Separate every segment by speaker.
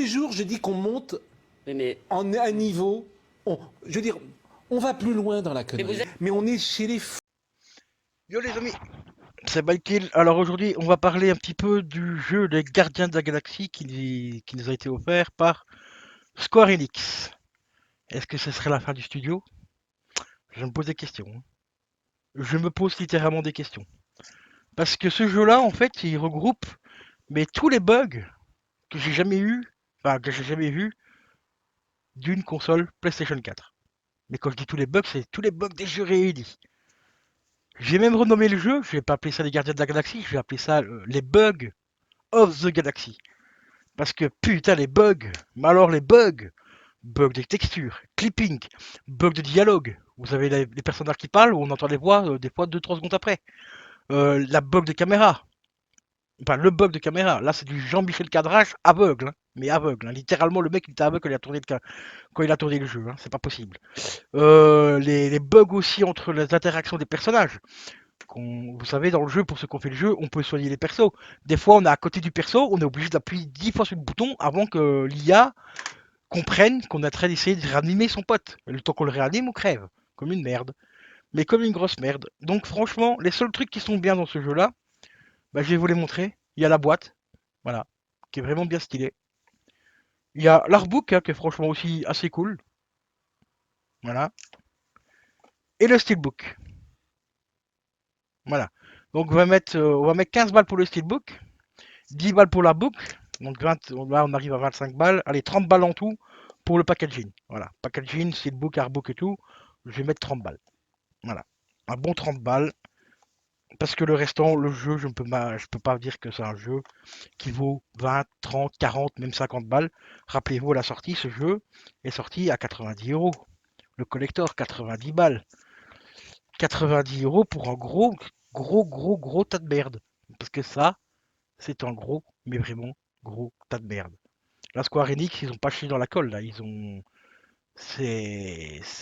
Speaker 1: jours, je dis qu'on monte
Speaker 2: Oui, mais
Speaker 1: en un niveau. Je veux dire, on va plus loin dans la connerie. Mais on est chez les fous.
Speaker 3: Yo les amis, c'est Michael. Alors aujourd'hui, on va parler un petit peu du jeu Les Gardiens de la Galaxie qui nous a été offert par Square Enix. Est-ce que ce serait la fin du studio? Je me pose des questions, hein. Je me pose littéralement des questions. Parce que ce jeu-là, en fait, il regroupe mais tous les bugs que j'ai jamais eu, enfin que j'ai jamais vu d'une console PlayStation 4. Mais quand je dis tous les bugs, c'est tous les bugs des jeux réunis. J'ai même renommé le jeu, je vais pas appeler ça les Gardiens de la Galaxie, je vais appeler ça les bugs of the Galaxy. Parce que putain les bugs, mais alors les bugs, bugs des textures, clipping, bugs de dialogue. Vous avez les personnages qui parlent, on entend les voix des fois 2-3 secondes après. La bug de caméra, enfin le bug de caméra, là c'est du Jean-Michel Cadrage aveugle, hein, mais aveugle. Hein. Littéralement le mec il était aveugle quand il a tourné le jeu, hein, c'est pas possible. Les bugs aussi entre les interactions des personnages. Vous savez, dans le jeu, pour ceux qui ont fait le jeu, on peut soigner les persos. Des fois, on est à côté du perso, on est obligé d'appuyer 10 fois sur le bouton avant que l'IA comprenne qu'on est en train d'essayer de réanimer son pote. Et le temps qu'on le réanime, on crève. Comme une merde. Mais comme une grosse merde. Donc franchement, les seuls trucs qui sont bien dans ce jeu-là, bah, je vais vous les montrer. Il y a la boîte, voilà, qui est vraiment bien stylée. Il y a l'artbook, hein, qui est franchement aussi assez cool. Voilà. Et le steelbook. Voilà. Donc on va mettre 15 balles pour le steelbook. 10 balles pour la boucle, donc 20, là on arrive à 25 balles, allez 30 balles en tout pour le packaging. Voilà, packaging, steelbook, artbook et tout, je vais mettre 30 balles. Voilà, un bon 30 balles, parce que le restant, le jeu, je peux pas dire que c'est un jeu qui vaut 20, 30, 40, même 50 balles. Rappelez-vous, à la sortie, ce jeu est sorti à 90 euros. Le collector, 90 balles. 90 euros pour un gros tas de merde. Parce que ça, c'est un gros, mais vraiment gros tas de merde. La Square Enix, ils ont pas chié dans la colle là,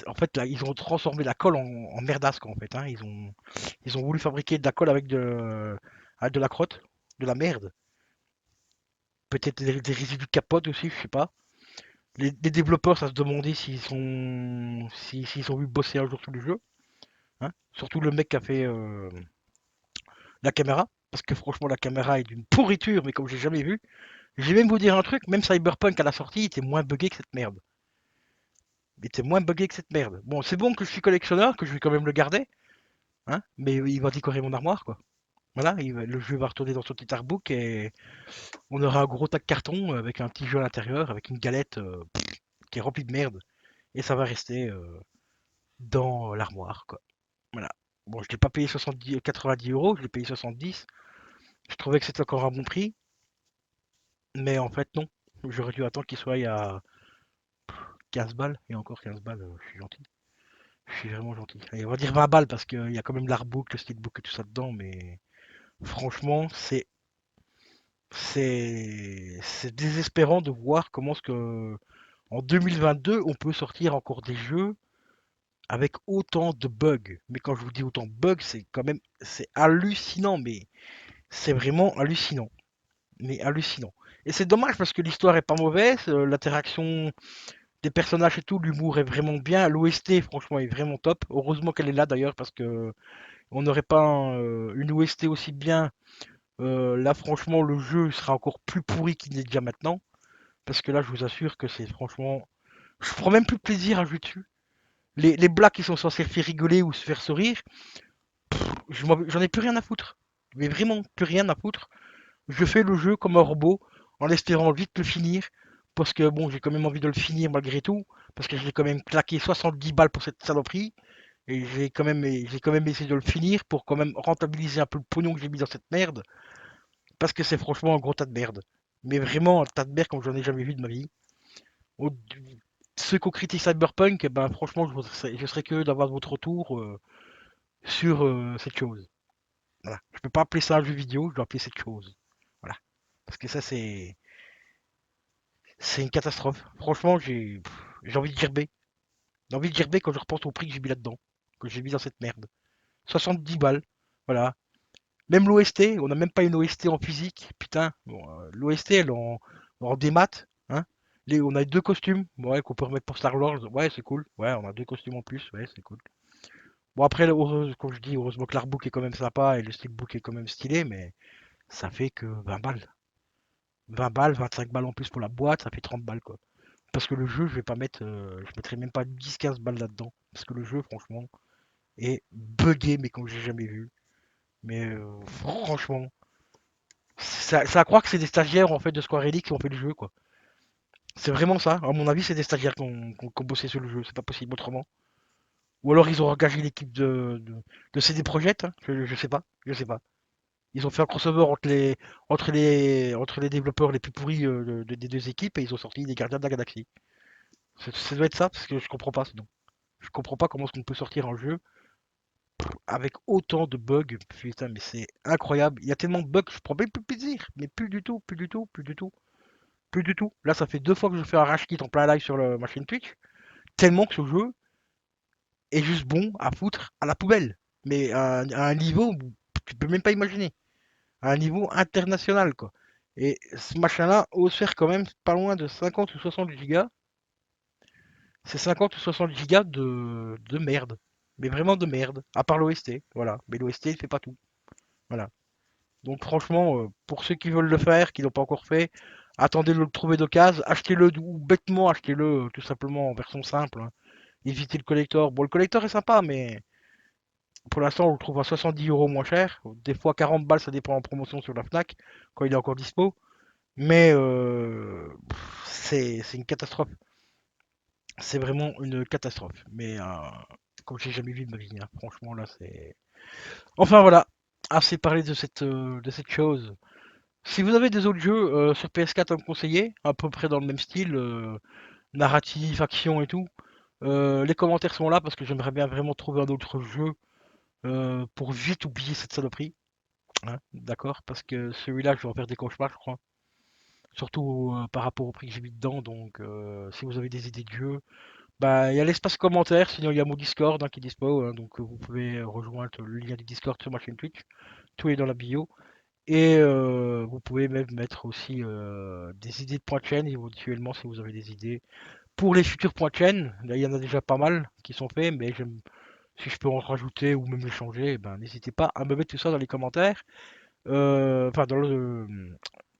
Speaker 3: en fait là, ils ont transformé la colle en merdasque en fait, hein. Ils ont voulu fabriquer de la colle avec de la crotte, de la merde. Peut-être des résidus de capote aussi, je sais pas. Les développeurs, ça se demandait s'ils ont vu bosser un jour sur le jeu, hein. Surtout le mec qui a fait la caméra, parce que franchement la caméra est d'une pourriture, mais comme j'ai jamais vu. Je vais même vous dire un truc, même Cyberpunk à la sortie était moins buggé que cette merde. Il était moins buggé que cette merde. Bon, c'est bon que je suis collectionneur, que je vais quand même le garder, hein, mais il va décorer mon armoire, quoi. Voilà, le jeu va retourner dans son petit artbook et on aura un gros tas de carton avec un petit jeu à l'intérieur, avec une galette qui est remplie de merde. Et ça va rester dans l'armoire, quoi. Voilà. Bon, je l'ai pas payé 70, 90 euros, je l'ai payé 70. Je trouvais que c'était encore un bon prix, mais en fait, non. J'aurais dû attendre qu'il soit à 15 balles, et encore 15 balles, je suis gentil. Je suis vraiment gentil. Allez, on va dire 20 balles parce qu'il y a quand même l'artbook, le steelbook et tout ça dedans, mais franchement, c'est désespérant de voir comment ce que en 2022 on peut sortir encore des jeux avec autant de bugs. Mais quand je vous dis autant de bugs, c'est quand même c'est hallucinant, mais c'est vraiment hallucinant, mais hallucinant. Et c'est dommage parce que l'histoire est pas mauvaise, l'interaction des personnages et tout, l'humour est vraiment bien, l'OST franchement est vraiment top. Heureusement qu'elle est là d'ailleurs parce que on n'aurait pas une OST aussi bien. Là, franchement, le jeu sera encore plus pourri qu'il n'est déjà maintenant. Parce que là, je vous assure que c'est franchement. Je prends même plus de plaisir à jouer dessus. Les blagues qui sont censées faire rigoler ou se faire sourire, j'en ai plus rien à foutre. Mais vraiment, plus rien à foutre. Je fais le jeu comme un robot en espérant vite le finir. Parce que bon, j'ai quand même envie de le finir malgré tout. Parce que j'ai quand même claqué 70 balles pour cette saloperie. Et j'ai quand même essayé de le finir pour quand même rentabiliser un peu le pognon que j'ai mis dans cette merde. Parce que c'est franchement un gros tas de merde. Mais vraiment un tas de merde comme j'en ai jamais vu de ma vie. Au- Ceux qui ont critiqué Cyberpunk, eh ben franchement, je serais curieux d'avoir votre retour sur cette chose. Voilà. Je peux pas appeler ça un jeu vidéo, je dois appeler cette chose. Voilà. Parce que ça, c'est une catastrophe. Franchement, j'ai envie de gerber. J'ai envie de gerber quand je repense au prix que j'ai mis là-dedans. Que j'ai mis dans cette merde. 70 balles. Voilà. Même l'OST, on n'a même pas une OST en physique. Putain, bon, l'OST, elle en démat. Hein. On a 2 costumes, ouais, qu'on peut remettre pour Star-Lord, ouais, c'est cool. Ouais, on a 2 costumes en plus, ouais, c'est cool. Bon après, comme je dis, heureusement que l'artbook est quand même sympa et le steelbook est quand même stylé, mais ça fait que 20 balles. 20 balles, 25 balles en plus pour la boîte, ça fait 30 balles quoi. Parce que le jeu, je vais pas mettre, je mettrai même pas 10-15 balles là-dedans. Parce que le jeu, franchement, est buggé, mais comme j'ai jamais vu. Mais franchement, ça à croire que c'est des stagiaires en fait de Square Enix qui ont fait le jeu quoi. C'est vraiment ça. À mon avis, c'est des stagiaires qui ont bossé sur le jeu. C'est pas possible autrement. Ou alors ils ont engagé l'équipe de CD Projekt. Hein. Je sais pas. Je sais pas. Ils ont fait un crossover entre les développeurs les plus pourris des deux équipes et ils ont sorti les Gardiens de la Galaxie. Ça doit être ça parce que je comprends pas sinon. Je comprends pas comment est-ce qu'on peut sortir un jeu avec autant de bugs. Putain, mais c'est incroyable. Il y a tellement de bugs que je prends même plus plaisir. Mais plus du tout, plus du tout, plus du tout, plus du tout. Là, ça fait 2 fois que je fais un rage quit en plein live sur ma chaîne Twitch. Tellement que ce jeu est juste bon à foutre à la poubelle. Mais à un niveau où tu peux même pas imaginer. À un niveau international, quoi. Et ce machin-là ose faire quand même pas loin de 50 ou 60 gigas. C'est 50 ou 60 gigas de merde. Mais vraiment de merde. À part l'OST, voilà. Mais l'OST, il fait pas tout. Voilà. Donc franchement, pour ceux qui veulent le faire, qui l'ont pas encore fait, attendez de le trouver d'occasion, achetez-le ou bêtement, achetez-le tout simplement en version simple. Hein. Évitez le collector. Bon, le collector est sympa, mais pour l'instant, on le trouve à 70 € moins cher. Des fois 40 balles, ça dépend en promotion sur la Fnac, quand il est encore dispo. Mais c'est une catastrophe. C'est vraiment une catastrophe. Mais comme j'ai jamais vu de ma vie, hein. Franchement, là, c'est. Enfin voilà, assez parlé de cette chose. Si vous avez des autres jeux sur PS4 à me conseiller, à peu près dans le même style, narratif, action et tout, les commentaires sont là parce que j'aimerais bien vraiment trouver un autre jeu pour vite oublier cette saloperie. Hein, d'accord? Parce que celui-là, je vais en faire des cauchemars, je crois. Surtout par rapport au prix que j'ai mis dedans. Donc, si vous avez des idées de jeu, bah, il y a l'espace commentaire. Sinon, il y a mon Discord hein, qui est dispo. Hein, donc, vous pouvez rejoindre le lien du Discord sur ma chaîne Twitch. Tout est dans la bio. Et vous pouvez même mettre aussi des idées de points de chaîne éventuellement si vous avez des idées. Pour les futurs points de chaîne, là il y en a déjà pas mal qui sont faits, mais si je peux en rajouter ou même les changer, eh ben, n'hésitez pas à me mettre tout ça dans les commentaires. Enfin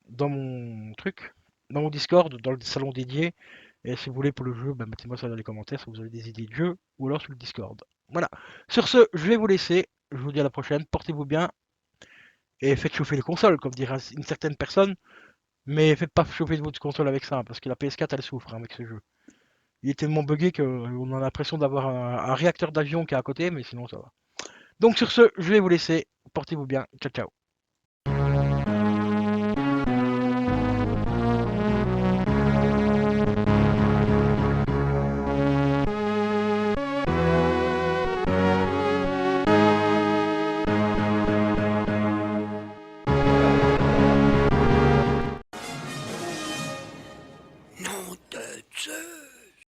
Speaker 3: dans mon truc, dans mon Discord, dans le salon dédié. Et si vous voulez pour le jeu, bah, mettez-moi ça dans les commentaires si vous avez des idées de jeu ou alors sur le Discord. Voilà. Sur ce, je vais vous laisser. Je vous dis à la prochaine. Portez-vous bien et faites chauffer les consoles, comme dirait une certaine personne. Mais faites pas chauffer votre console avec ça, parce que la PS4 elle souffre hein, avec ce jeu. Il est tellement buggé qu'on a l'impression d'avoir un réacteur d'avion qui est à côté, mais sinon ça va. Donc sur ce, je vais vous laisser. Portez-vous bien. Ciao ciao.